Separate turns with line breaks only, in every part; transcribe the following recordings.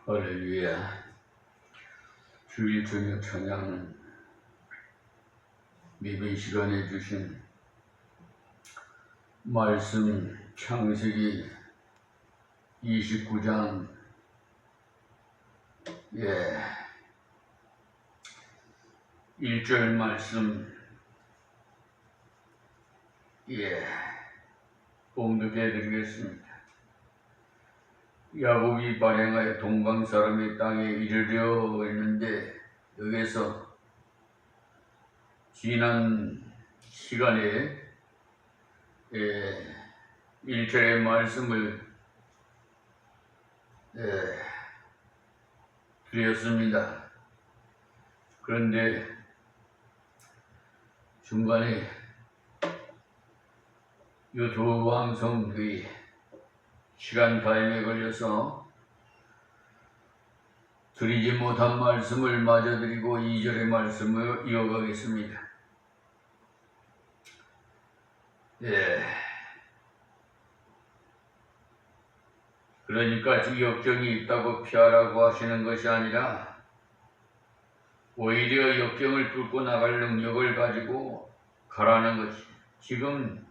할렐루야. 주일 저녁 찬양은 예배 시간에 주신 말씀 창세기 29장 1절 말씀 봉독해 드리겠습니다. 야곱이 발행하여 동방 사람의 땅에 이르려 했는데, 여기서 지난 시간에 1절의 말씀을 드렸습니다. 그런데 중간에 유튜브 방송의 시간 타임에 걸려서 드리지 못한 말씀을 마저 드리고 2절의 말씀을 이어가겠습니다. 그러니까 역경이 있다고 피하라고 하시는 것이 아니라 오히려 역경을 뚫고 나갈 능력을 가지고 가라는 것이. 지금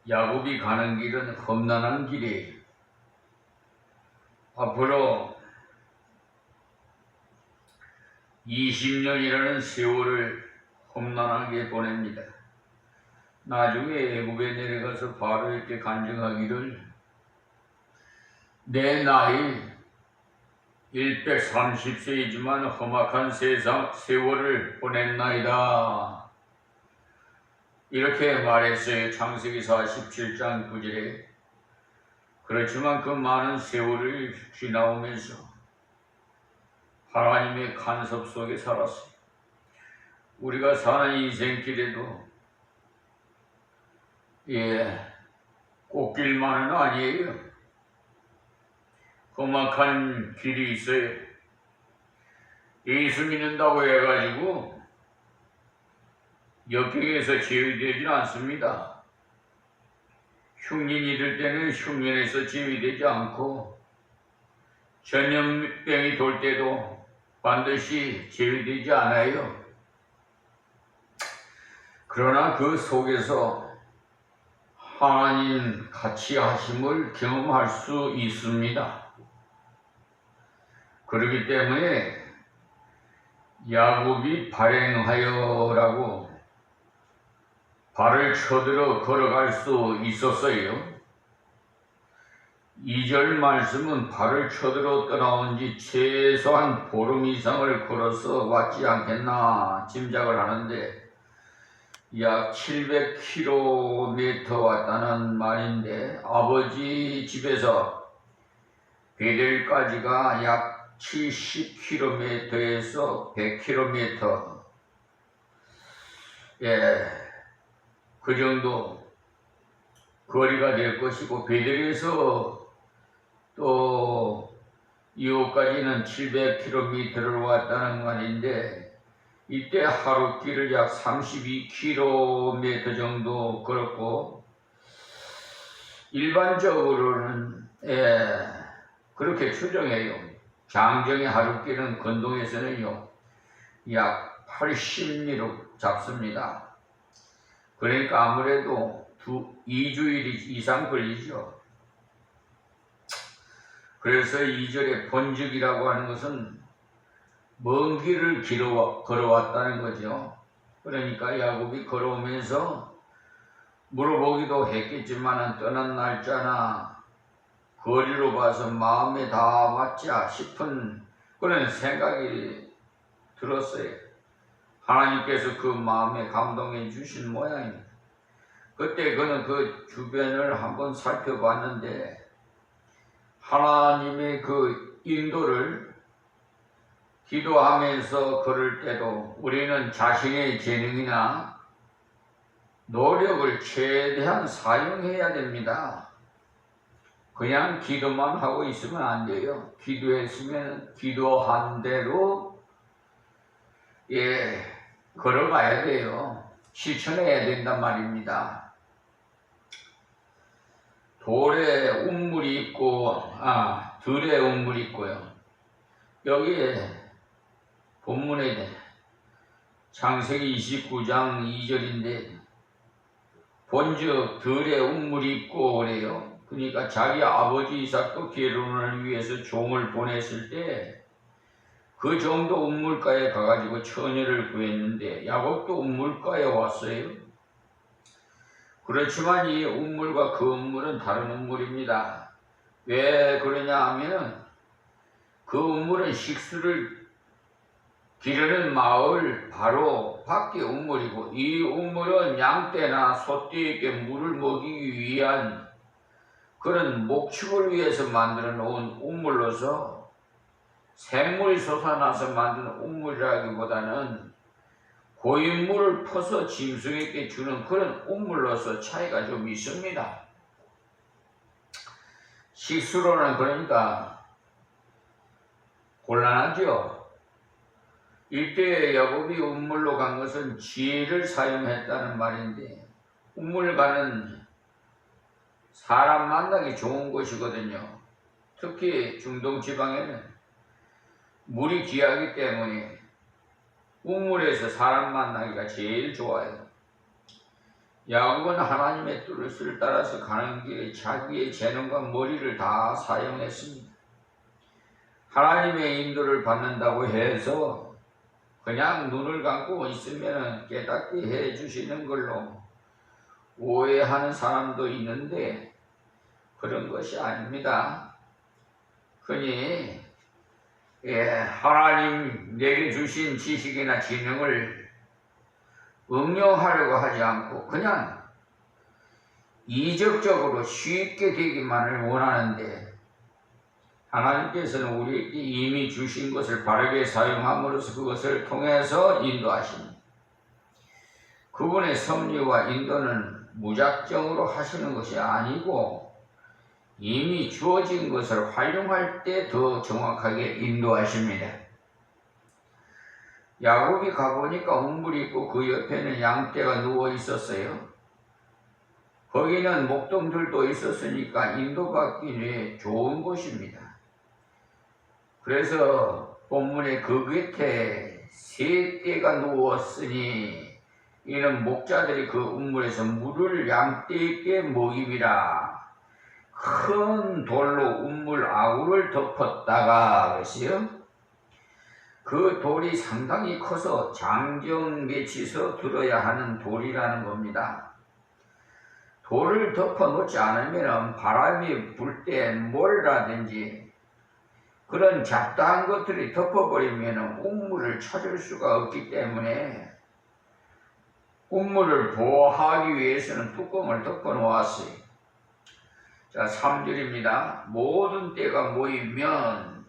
야곱이 가는 길은 험난한 길이에요. 앞으로 20년이라는 세월을 험난하게 보냅니다. 나중에 애굽에 내려가서 바로에게 간증하기를, 내 나이 130세이지만 험악한 세월을 보냈나이다, 이렇게 말했어요. 창세기 47장 9절에. 그렇지만 그 많은 세월을 지나오면서 하나님의 간섭 속에 살았어요. 우리가 사는 인생길에도 꽃길만은 아니에요. 험악한 길이 있어요. 예수 믿는다고 해가지고 역경에서 제외되지 않습니다. 흉년이 들 때는 흉년에서 제외되지 않고, 전염병이 돌 때도 반드시 제외되지 않아요. 그러나 그 속에서 하나님 같이 하심을 경험할 수 있습니다. 그렇기 때문에 야곱이 발행하여라고 발을 쳐들어 걸어갈 수 있었어요. 2절 말씀은 발을 쳐들어 떠나온 지 최소한 보름 이상을 걸어서 왔지 않겠나 짐작을 하는데, 약 700km 왔다는 말인데, 아버지 집에서 베델까지가 약 70km에서 100km, 그 정도 거리가 될 것이고, 베델에서 또 이호까지는 700km를 왔다는 말인데, 이때 하루 길을 약 32km 정도 걸었고, 일반적으로는 그렇게 추정해요. 장정의 하루길은 건동에서는요 약 80리로 잡습니다. 그러니까 아무래도 2주일 이상 걸리죠. 그래서 2절에 본적이라고 하는 것은 먼 길을 걸어왔다는 거죠. 그러니까 야곱이 걸어오면서 물어보기도 했겠지만 떠난 날짜나 거리로 봐서 마음에 다 맞자 싶은 그런 생각이 들었어요. 하나님께서 그 마음에 감동해 주신 모양입니다. 그때 그는 그 주변을 한번 살펴봤는데, 하나님의 그 인도를 기도하면서 걸을 때도 우리는 자신의 재능이나 노력을 최대한 사용해야 됩니다. 그냥 기도만 하고 있으면 안 돼요. 기도했으면 기도한 대로 걸어가야 돼요. 실천해야 된단 말입니다. 돌에 운물이 있고 들의 우물이 있고요. 여기에 본문에 창세기 29장 2절인데 본즉 들의 우물이 있고 그래요. 그러니까 자기 아버지 이삭도 결혼을 위해서 종을 보냈을 때 그 종도 우물가에 가가지고 처녀를 구했는데 야곱도 우물가에 왔어요. 그렇지만 이 우물과 그 우물은 다른 우물입니다. 왜 그러냐 하면은 그 우물은 식수를 기르는 마을 바로 밖에 우물이고 이 우물은 양떼나 소떼에게 물을 먹이기 위한 그런 목축을 위해서 만들어 놓은 우물로서 샘물이 솟아나서 만든 우물이라기보다는 고인물을 퍼서 짐승에게 주는 그런 우물로서 차이가 좀 있습니다. 식수로는 그러니까 곤란하죠. 이때 야곱이 우물로 간 것은 지혜를 사용했다는 말인데 우물가는 사람 만나기 좋은 곳이거든요. 특히 중동 지방에는 물이 귀하기 때문에 우물에서 사람 만나기가 제일 좋아요. 야곱은 하나님의 뜻을 따라서 가는 길에 자기의 재능과 머리를 다 사용했습니다. 하나님의 인도를 받는다고 해서 그냥 눈을 감고 있으면 깨닫게 해 주시는 걸로 오해하는 사람도 있는데 그런 것이 아닙니다. 그니 하나님 내게 주신 지식이나 지능을 응용하려고 하지 않고 그냥 이적적으로 쉽게 되기만을 원하는데 하나님께서는 우리에게 이미 주신 것을 바르게 사용함으로써 그것을 통해서 인도하십니다. 그분의 섭리와 인도는 무작정으로 하시는 것이 아니고 이미 주어진 것을 활용할 때 더 정확하게 인도하십니다. 야곱이 가보니까 우물이 있고 그 옆에는 양떼가 누워 있었어요. 거기는 목동들도 있었으니까 인도받기 위해 좋은 곳입니다. 그래서 본문에 그 곁에 세 떼가 누웠으니 이는 목자들이 그 우물에서 물을 양떼에게 먹이리라. 큰 돌로 우물 아구를 덮었다가 그랬어요. 그 돌이 상당히 커서 장정매치서 들어야 하는 돌이라는 겁니다. 돌을 덮어 놓지 않으면 바람이 불 때 모래라든지 그런 잡다한 것들이 덮어버리면 우물을 찾을 수가 없기 때문에 우물을 보호하기 위해서는 뚜껑을 덮어 놓았어요. 자, 3절입니다. 모든 때가 모이면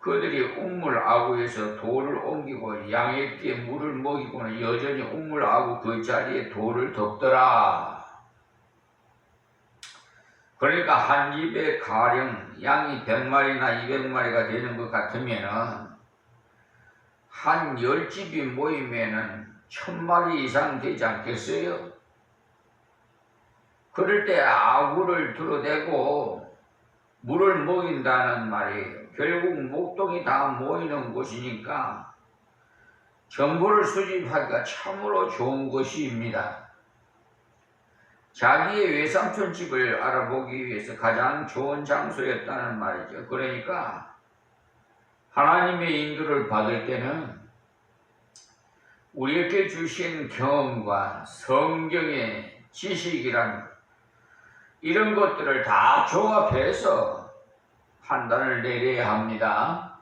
그들이 우물 아구에서 돌을 옮기고 양에게 물을 먹이고는 여전히 우물 아구 그 자리에 돌을 덮더라. 그러니까 한 집에 가령 양이 100마리나 200마리가 되는 것 같으면은 한 10집이 모이면은 1000마리 이상 되지 않겠어요? 그럴 때 아구를 들어대고 물을 먹인다는 말이에요. 결국 목동이 다 모이는 곳이니까 정보를 수집하기가 참으로 좋은 곳입니다. 자기의 외삼촌 집을 알아보기 위해서 가장 좋은 장소였다는 말이죠. 그러니까 하나님의 인도를 받을 때는 우리에게 주신 경험과 성경의 지식이란 이런 것들을 다 조합해서 판단을 내려야 합니다.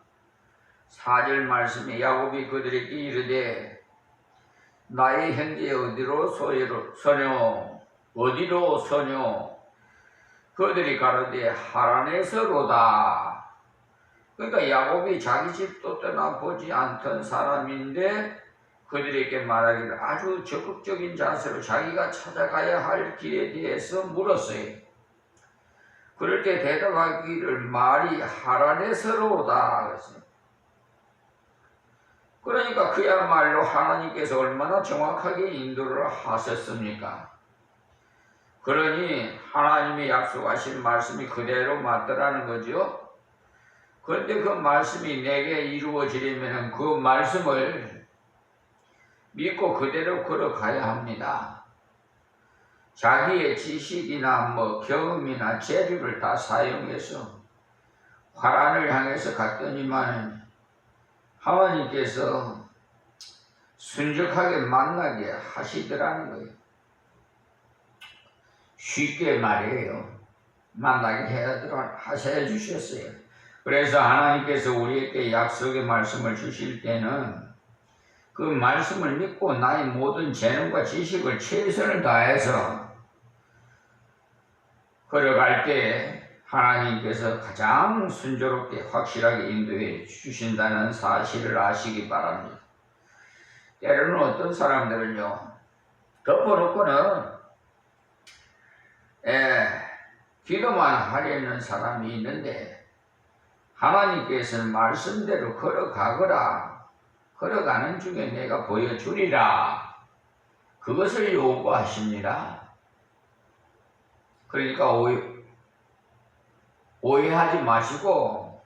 4절 말씀에 야곱이 그들에게 이르되 나의 형제 어디로 서뇨 어디로 서뇨 그들이 가로되 하란에서로다. 그러니까 야곱이 자기 집도 떠나보지 않던 사람인데 그들에게 말하기를 아주 적극적인 자세로 자기가 찾아가야 할 길에 대해서 물었어요. 그럴 때 대답하기를 말이 하란에서로다 그랬어요. 그러니까 그야말로 하나님께서 얼마나 정확하게 인도를 하셨습니까? 그러니 하나님의 약속하신 말씀이 그대로 맞더라는 거죠. 그런데 그 말씀이 내게 이루어지려면 그 말씀을 믿고 그대로 걸어가야 합니다. 자기의 지식이나 경험이나 재주를 다 사용해서 화란을 향해서 갔더니만 하나님께서 순적하게 만나게 하시더라는 거예요. 쉽게 말이에요. 만나게 해 주셨어요. 그래서 하나님께서 우리에게 약속의 말씀을 주실 때는 그 말씀을 믿고 나의 모든 재능과 지식을 최선을 다해서 걸어갈 때 하나님께서 가장 순조롭게 확실하게 인도해 주신다는 사실을 아시기 바랍니다. 때로는 어떤 사람들은요, 덮어놓고는 기도만 하려는 사람이 있는데 하나님께서는 말씀대로 걸어가는 중에 내가 보여주리라, 그것을 요구하십니다. 그러니까 오해하지 마시고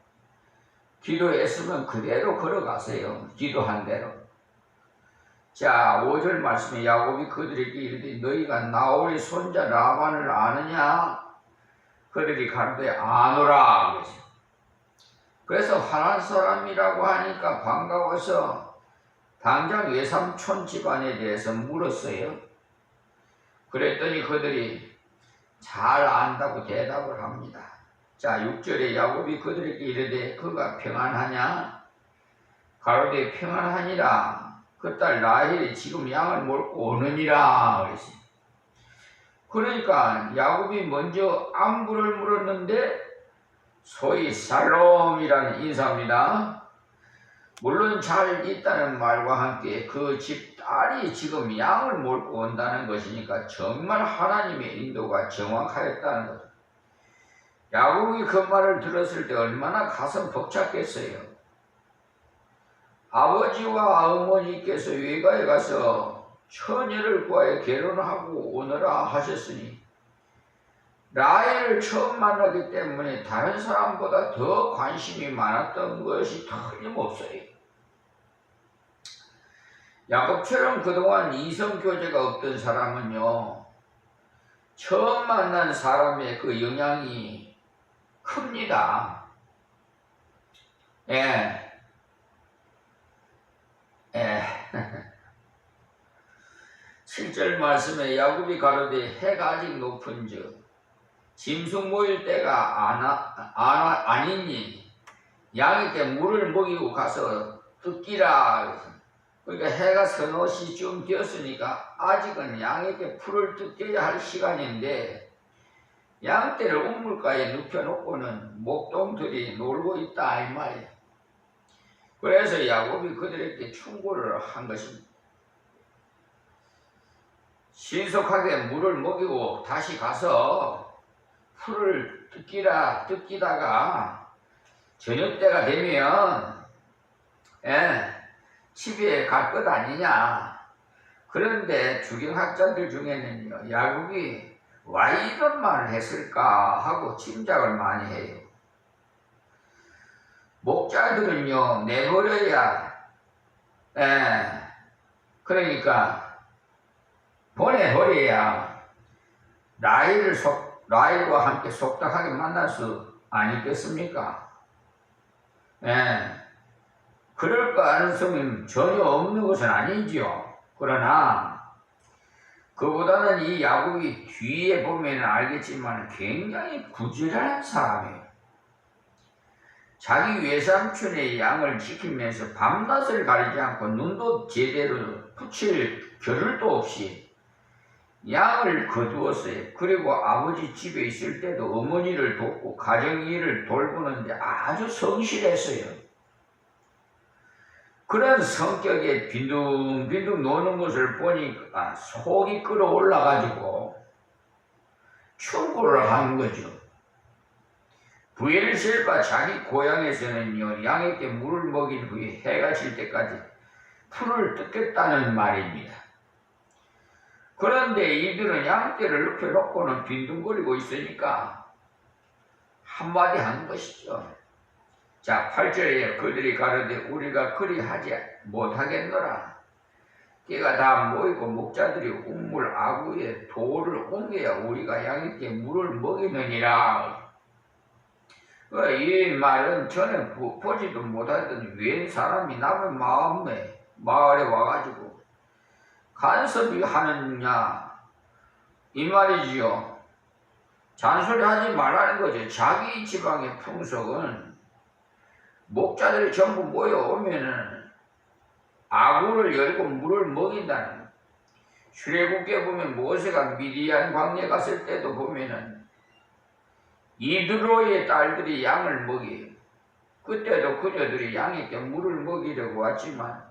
기도했으면 그대로 걸어가세요. 기도한 대로. 자, 5절 말씀에 야곱이 그들에게 이르되 너희가 나홀의 손자 라반을 아느냐? 그들이 가로되 아노라. 그래서 화난 사람이라고 하니까 반가워서 당장 외삼촌 집안에 대해서 물었어요. 그랬더니 그들이 잘 안다고 대답을 합니다. 자, 6절에 야곱이 그들에게 이르되 그가 평안하냐? 가로되 평안하니라. 그 딸 라헬이 지금 양을 몰고 오느니라. 그랬어요. 그러니까 야곱이 먼저 안부를 물었는데 소위 살롬이라는 인사입니다. 물론 잘 있다는 말과 함께 그 집 딸이 지금 양을 몰고 온다는 것이니까 정말 하나님의 인도가 정확하였다는 것. 야곱이 그 말을 들었을 때 얼마나 가슴 벅찼겠어요. 아버지와 어머니께서 외가에 가서 처녀를 구하여 결혼하고 오너라 하셨으니 라헬을 처음 만나기 때문에 다른 사람보다 더 관심이 많았던 것이 틀림없어요. 야곱처럼 그동안 이성교제가 없던 사람은요, 처음 만난 사람의 그 영향이 큽니다. 7절 말씀에 야곱이 가로되 해가 아직 높은즉 짐승 모일 때가 아니니 양에게 물을 먹이고 가서 뜯기라. 그러니까 해가 서너 시쯤 되었으니까 아직은 양에게 풀을 뜯겨야 할 시간인데 양떼를 우물가에 눕혀놓고는 목동들이 놀고 있다 이 말이에요. 그래서 야곱이 그들에게 충고를 한 것입니다. 신속하게 물을 먹이고 다시 가서 풀을 뜯기다가 저녁 때가 되면 집에 갈 것 아니냐. 그런데 주경학자들 중에는요, 야곱이 왜 이런 말을 했을까 하고 짐작을 많이 해요. 목자들은요, 내버려야, 그러니까 보내버려야 라헬과 함께 속닥하게 만날 수 아니겠습니까? 그럴 가능성은 전혀 없는 것은 아니지요. 그러나 그보다는 이 야곱이 뒤에 보면 알겠지만 굉장히 부지런한 사람이에요. 자기 외삼촌의 양을 지키면서 밤낮을 가리지 않고 눈도 제대로 붙일 겨를도 없이 양을 거두었어요. 그리고 아버지 집에 있을 때도 어머니를 돕고 가정일을 돌보는데 아주 성실했어요. 그런 성격에 빈둥빈둥 노는 것을 보니까 속이 끓어올라가지고 충고를 하는 거죠. 부엘셀과 자기 고향에서는요, 양에게 물을 먹인 후에 해가 질 때까지 풀을 뜯겠다는 말입니다. 그런데 이들은 양떼를 눕혀놓고는 빈둥거리고 있으니까 한마디 한 것이죠. 자, 8절에 그들이 가로되 우리가 그리 하지 못하겠노라. 떼가 다 모이고 목자들이 우물 아구에 돌을 옮겨야 우리가 양에게 물을 먹이느니라. 이 말은 전에 보지도 못하던 웬 사람이 남의 마을에 와가지고 간섭이 하느냐 이 말이지요. 잔소리하지 말라는 거죠. 자기 지방의 풍속은 목자들이 전부 모여오면은 아구를 열고 물을 먹인다는 거예요. 출애굽기에 보면 모세가 미디안 광야에 갔을 때도 보면은 이드로의 딸들이 양을 먹여요. 그때도 그녀들이 양에게 물을 먹이려고 왔지만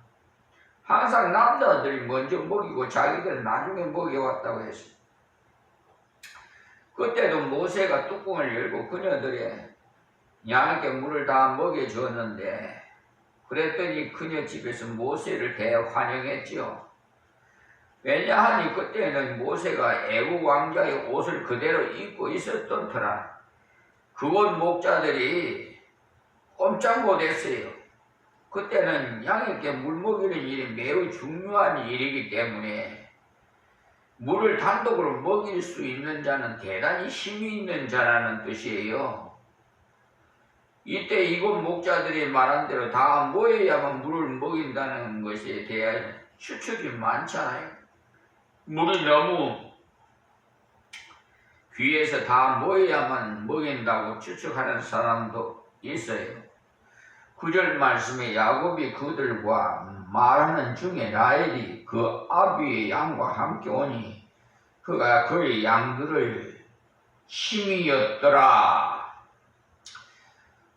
항상 남자들이 먼저 먹이고 자기들은 나중에 먹여왔다고 했어요. 그때도 모세가 뚜껑을 열고 그녀들의 양에게 물을 다 먹여주었는데 그랬더니 그녀 집에서 모세를 대환영했지요. 왜냐하니 그때는 모세가 애국 왕자의 옷을 그대로 입고 있었던 터라 그곳 목자들이 꼼짝 못했어요. 그때는 양에게 물 먹이는 일이 매우 중요한 일이기 때문에 물을 단독으로 먹일 수 있는 자는 대단히 힘이 있는 자라는 뜻이에요. 이때 이곳 목자들이 말한 대로 다 모여야만 물을 먹인다는 것에 대한 추측이 많잖아요. 물이 너무 귀해서 다 모여야만 먹인다고 추측하는 사람도 있어요. 9절 말씀에 야곱이 그들과 말하는 중에 라헬이 그 아비의 양과 함께 오니 그가 그의 양들을 심이었더라.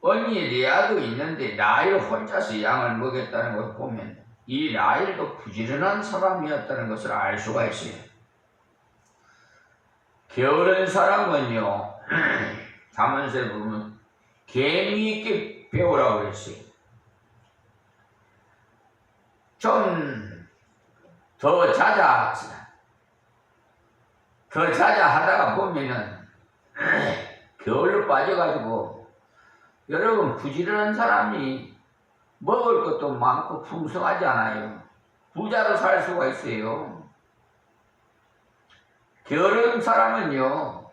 언니 레아도 있는데 라헬 혼자서 양을 먹였다는 걸 보면 이 라헬도 부지런한 사람이었다는 것을 알 수가 있어요. 게으른 사람은요 잠언서에 보면 개미 있게 배우라고 그랬어요. 좀 더 자자 하다가 보면은 게을러 빠져가지고 여러분 부지런한 사람이 먹을 것도 많고 풍성하지 않아요. 부자로 살 수가 있어요. 게으른 사람은요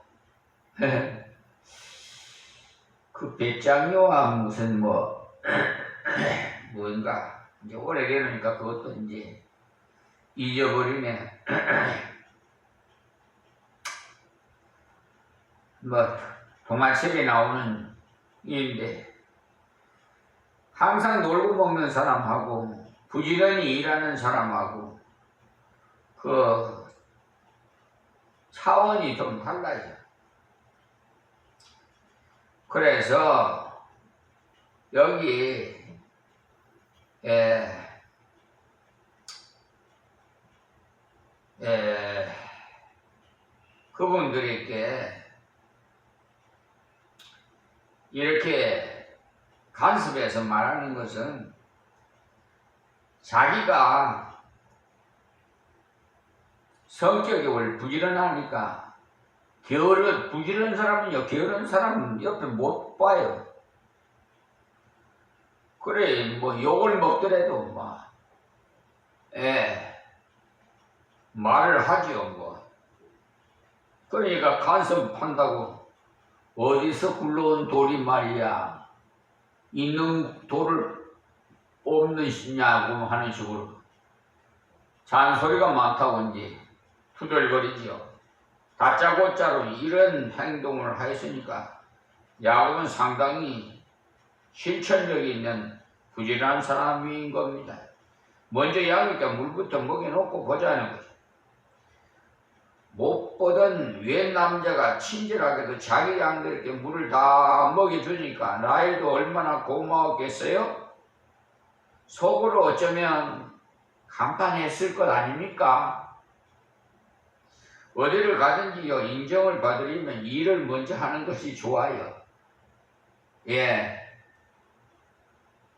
그 배짱이와 무슨 뭔가 이제 오래되니까 그것도 이제 잊어버리네. 동화책에 나오는 일인데 항상 놀고 먹는 사람하고 부지런히 일하는 사람하고 그 차원이 좀 달라요. 그래서 여기 그분들에게 이렇게 간섭해서 말하는 것은 자기가 성격이 원래 부지런하니까 부지런한 사람은요 게으른 사람은 옆에 못 봐요. 그래 욕을 먹더라도 말을 하지요. 그러니까 간섭한다고 어디서 굴러온 돌이 말이야 있는 돌을 뽑느냐고 하는 식으로 잔소리가 많다고 이제 투덜거리죠. 다짜고짜로 이런 행동을 하였으니까 야곱은 상당히 실천력이 있는 부지런한 사람인 겁니다. 먼저 양에게 물부터 먹여놓고 보자는 거죠. 못 보던 웬 남자가 친절하게도 자기 양들에게 물을 다 먹여주니까 라헬도 얼마나 고마웠겠어요? 속으로 어쩌면 감탄했을 것 아닙니까? 어디를 가든지요 인정을 받으려면 일을 먼저 하는 것이 좋아요.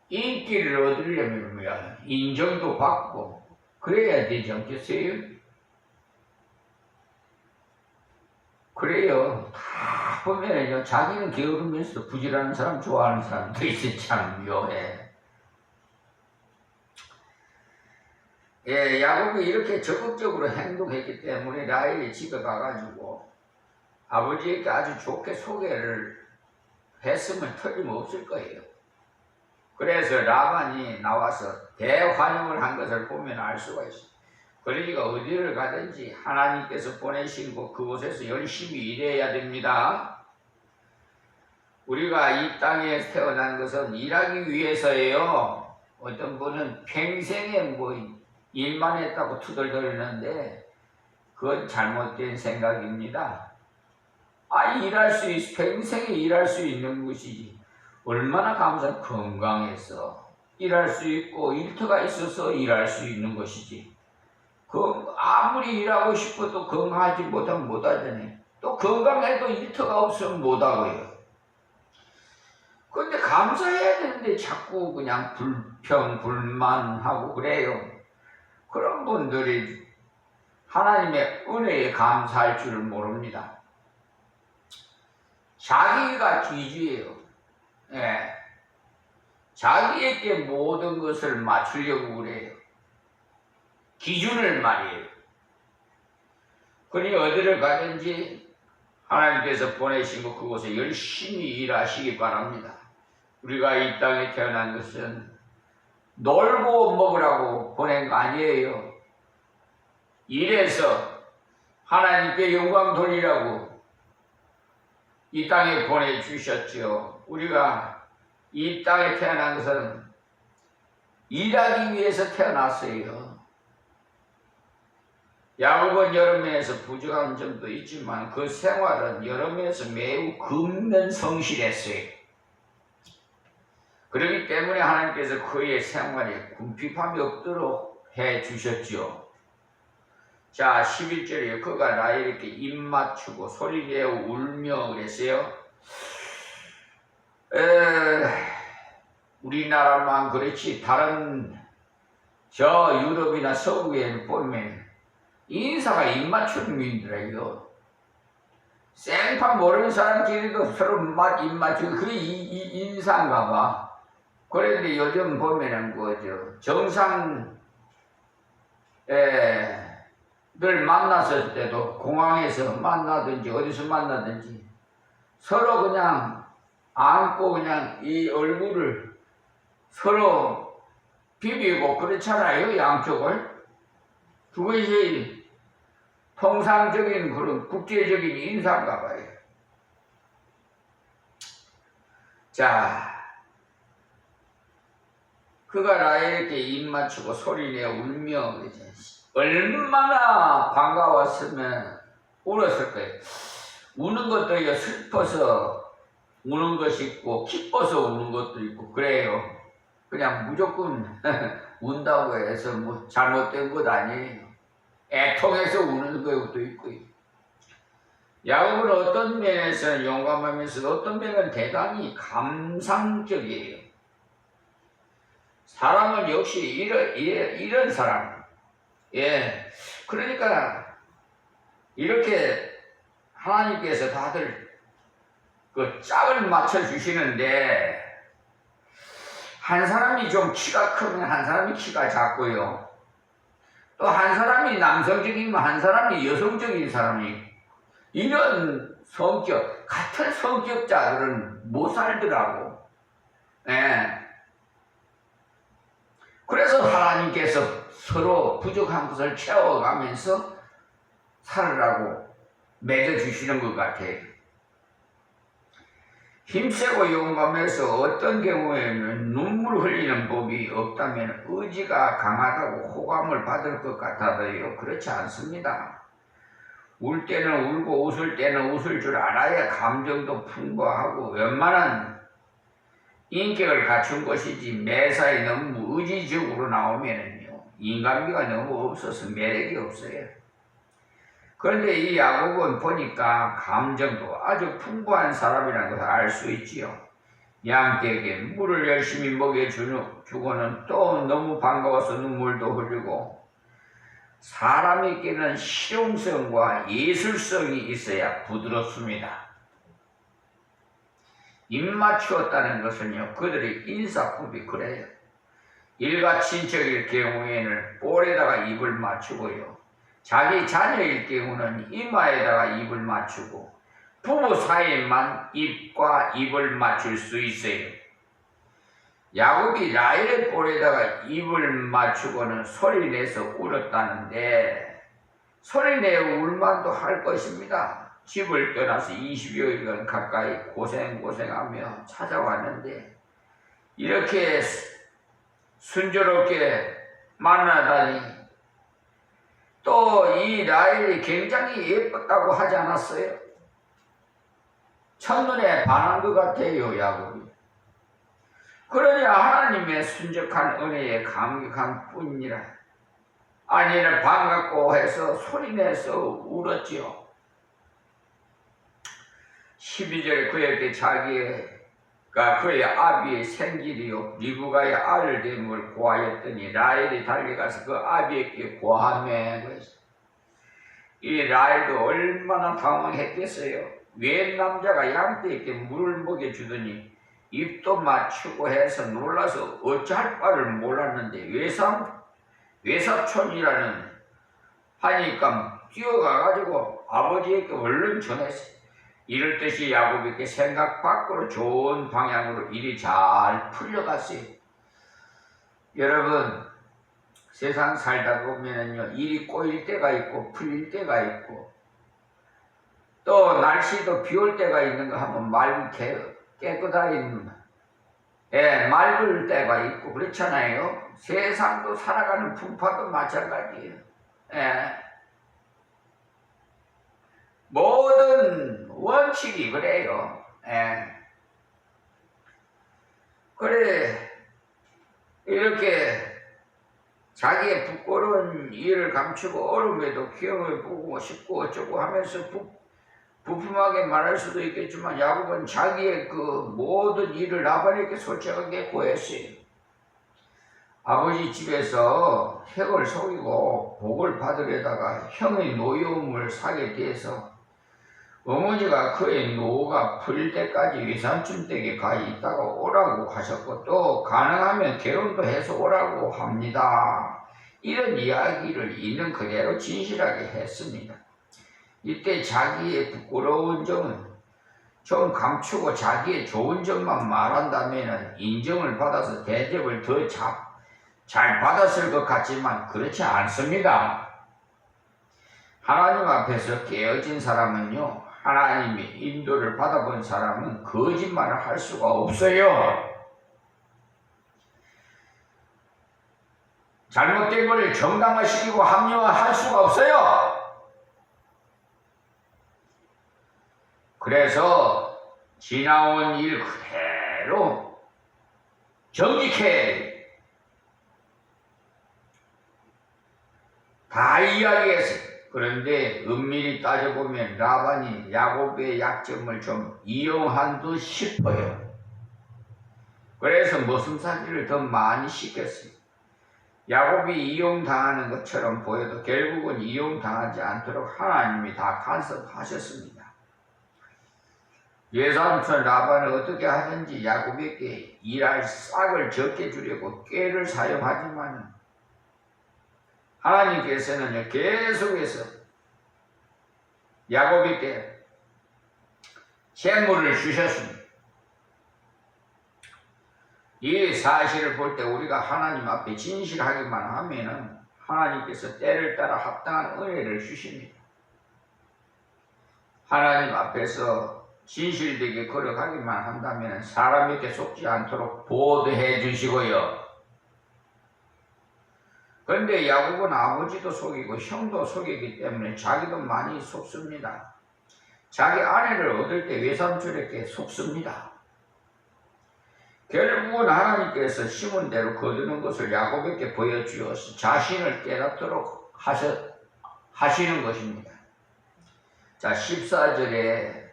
인기를 얻으려면 인정도 받고 그래야 되지 않겠어요? 그래요. 다 딱 보면요, 자기는 게으르면서 부지런한 사람 좋아하는 사람도 있어. 참 묘해. 예, 야곱이 이렇게 적극적으로 행동했기 때문에 라헬이 집에 가가지고 아버지에게 아주 좋게 소개를 했으면 틀림없을 거예요. 그래서 라반이 나와서 대환영을 한 것을 보면 알 수가 있어요. 그러니까 어디를 가든지 하나님께서 보내신 곳 그곳에서 열심히 일해야 됩니다. 우리가 이 땅에 태어난 것은 일하기 위해서예요. 어떤 분은 평생에 뭐 일만 했다고 투덜거리는데 그건 잘못된 생각입니다. 평생에 일할 수 있는 것이지. 얼마나 감사한 건강해서 일할 수 있고 일터가 있어서 일할 수 있는 것이지. 아무리 일하고 싶어도 건강하지 못하면 못하잖아요. 또 건강해도 일터가 없으면 못하고요. 근데 감사해야 되는데 자꾸 그냥 불평불만하고 그래요. 그런 분들이 하나님의 은혜에 감사할 줄을 모릅니다. 자기가 기주예요. 예. 자기에게 모든 것을 맞추려고 그래요. 기준을 말이에요. 그러니 어디를 가든지 하나님께서 보내신 것 그곳에 열심히 일하시기 바랍니다. 우리가 이 땅에 태어난 것은 놀고 먹으라고 보낸 거 아니에요. 일해서 하나님께 영광 돌리라고 이 땅에 보내주셨죠. 우리가 이 땅에 태어난 것은 일하기 위해서 태어났어요. 야곱은 여러 면에서 부족한 점도 있지만 그 생활은 여러 면에서 매우 근면성실했어요. 그렇기 때문에 하나님께서 그의 생활에 궁핍함이 없도록 해주셨죠. 자, 11절에 그가 라헬에게 입맞추고 소리내어 울며 그랬어요. 우리나라만 그렇지 다른 저 유럽이나 서구에 보면 인사가 입맞추는 민들이에요. 생판 모르는 사람끼리도 서로 입맞추고 그게 인사인가 봐. 그런데 요즘 보면은 정상 늘 만났을 때도 공항에서 만나든지 어디서 만나든지 서로 그냥 안고 그냥 이 얼굴을 서로 비비고 그렇잖아요. 양쪽을. 그것이 통상적인 그런 국제적인 인사인가 봐요. 자, 그가 라헬에게 입맞추고 소리내어 울며 얼마나 반가웠으면 울었을 거예요. 우는 것도 슬퍼서 우는 것이 있고 기뻐서 우는 것도 있고 그래요. 그냥 무조건 운다고 해서 뭐 잘못된 것 아니에요. 애통해서 우는 것도 있고. 야곱은 어떤 면에서는 용감하면서 어떤 면은 대단히 감상적이에요. 사람은 역시 이런 사람. 예. 그러니까 이렇게 하나님께서 다들 그 짝을 맞춰주시는데 한 사람이 좀 키가 크면 한 사람이 키가 작고요. 또 한 사람이 남성적이면 한 사람이 여성적인 사람이 이런 성격, 같은 성격자들은 못 살더라고. 예. 그래서 하나님께서 서로 부족한 것을 채워가면서 살으라고 맺어주시는 것 같아요. 힘세고 용감해서 어떤 경우에는 눈물 흘리는 법이 없다면 의지가 강하다고 호감을 받을 것 같아도요. 그렇지 않습니다. 울 때는 울고 웃을 때는 웃을 줄 알아야 감정도 풍부하고 웬만한 인격을 갖춘 것이지 매사에 너무 의지적으로 나오면요 인간미가 너무 없어서 매력이 없어요. 그런데 이 야곱은 보니까 감정도 아주 풍부한 사람이라는 것을 알 수 있지요. 양떼에게 물을 열심히 먹여주고는 또 너무 반가워서 눈물도 흘리고 사람에게는 실용성과 예술성이 있어야 부드럽습니다. 입 맞추었다는 것은요, 그들의 인사법이 그래요. 일가 친척일 경우에는 볼에다가 입을 맞추고요, 자기 자녀일 경우는 이마에다가 입을 맞추고, 부부 사이에만 입과 입을 맞출 수 있어요. 야곱이 라헬의 볼에다가 입을 맞추고는 소리내서 울었다는데, 소리내어 울만도 할 것입니다. 집을 떠나서 20여일간 가까이 고생하며 찾아왔는데 이렇게 순조롭게 만나다니, 또 이 라헬이 굉장히 예뻤다고 하지 않았어요? 첫눈에 반한 것 같아요, 야곱이. 그러냐 하나님의 순적한 은혜에 감격한 뿐이라. 아내를 반갑고 해서 소리내서 울었지요. 12절에 그에게 자기가 그의 아비의 생길이요 리브가의 알을 됨을 고하였더니 라헬이 달려가서 그 아비에게 고하매. 이 라헬도 얼마나 당황했겠어요. 왜 남자가 양떼에게 물을 먹여주더니 입도 맞추고 해서 놀라서 어찌할 바를 몰랐는데 외사촌이라는 하니까 뛰어가가지고 아버지에게 얼른 전했어요. 이럴 듯이 야곱에게 생각 밖으로 좋은 방향으로 일이 잘 풀려갔어요. 여러분, 세상 살다 보면은요, 일이 꼬일 때가 있고 풀릴 때가 있고, 또 날씨도 비 올 때가 있는 거 하면 맑게 깨끗하게 맑을 때가 있고 그렇잖아요. 세상도 살아가는 풍파도 마찬가지예요. 모든 원칙이 그래요. 그래, 이렇게 자기의 부끄러운 일을 감추고 어려움에도 기형을 보고 싶고 어쩌고 하면서 부품하게 말할 수도 있겠지만, 야곱은 자기의 그 모든 일을 라반에게 솔직하게 고했어요. 아버지 집에서 형을 속이고 복을 받으려다가 형의 노여움을 사게 돼서 어머니가 그의 노가 풀릴 때까지 외삼촌 댁에 가 있다가 오라고 하셨고, 또 가능하면 결혼도 해서 오라고 합니다. 이런 이야기를 있는 그대로 진실하게 했습니다. 이때 자기의 부끄러운 점은 좀 감추고 자기의 좋은 점만 말한다면 인정을 받아서 대접을 더 잘 받았을 것 같지만 그렇지 않습니다. 하나님 앞에서 깨어진 사람은요, 하나님의 인도를 받아본 사람은 거짓말을 할 수가 없어요. 잘못된 걸 정당화시키고 합리화할 수가 없어요. 그래서 지나온 일 그대로 정직해 다 이야기했어요. 그런데 은밀히 따져보면 라반이 야곱의 약점을 좀 이용한 듯 싶어요. 그래서 머슴살이를 더 많이 시켰어요. 야곱이 이용당하는 것처럼 보여도 결국은 이용당하지 않도록 하나님이 다 간섭하셨습니다. 외삼촌 라반을 어떻게 하든지 야곱에게 일할 싹을 적게 주려고 꾀를 사용하지만 하나님께서는 계속해서 야곱에게 재물을 주셨습니다. 이 사실을 볼 때 우리가 하나님 앞에 진실하기만 하면은 하나님께서 때를 따라 합당한 은혜를 주십니다. 하나님 앞에서 진실되게 걸어가기만 한다면 사람에게 속지 않도록 보호해 주시고요. 그런데 야곱은 아버지도 속이고 형도 속이기 때문에 자기도 많이 속습니다. 자기 아내를 얻을 때 외삼촌에게 속습니다. 결국은 하나님께서 심은 대로 거두는 것을 야곱에게 보여주어서 자신을 깨닫도록 하시는 것입니다. 자, 14절에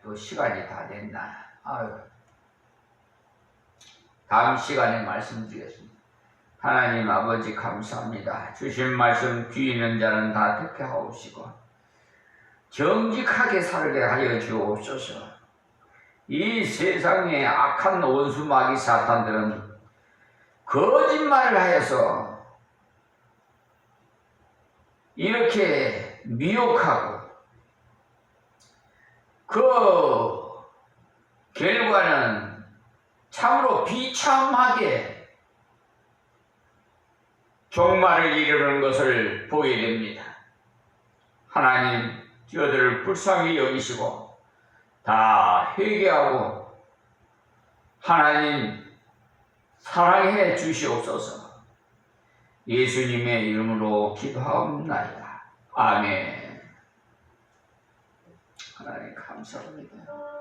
또 시간이 다 됐나? 다음 시간에 말씀드리겠습니다. 하나님 아버지 감사합니다. 주신 말씀 귀 있는 자는 다 듣게 하옵시고 정직하게 살게 하여 주옵소서. 이 세상에 악한 원수 마귀 사탄들은 거짓말을 하여서 이렇게 미혹하고 그 결과는 참으로 비참하게 종말을 이루는 것을 보게 됩니다. 하나님 저들을 불쌍히 여기시고 다 회개하고 하나님 사랑해 주시옵소서. 예수님의 이름으로 기도하옵나이다. 아멘. 하나님 감사합니다.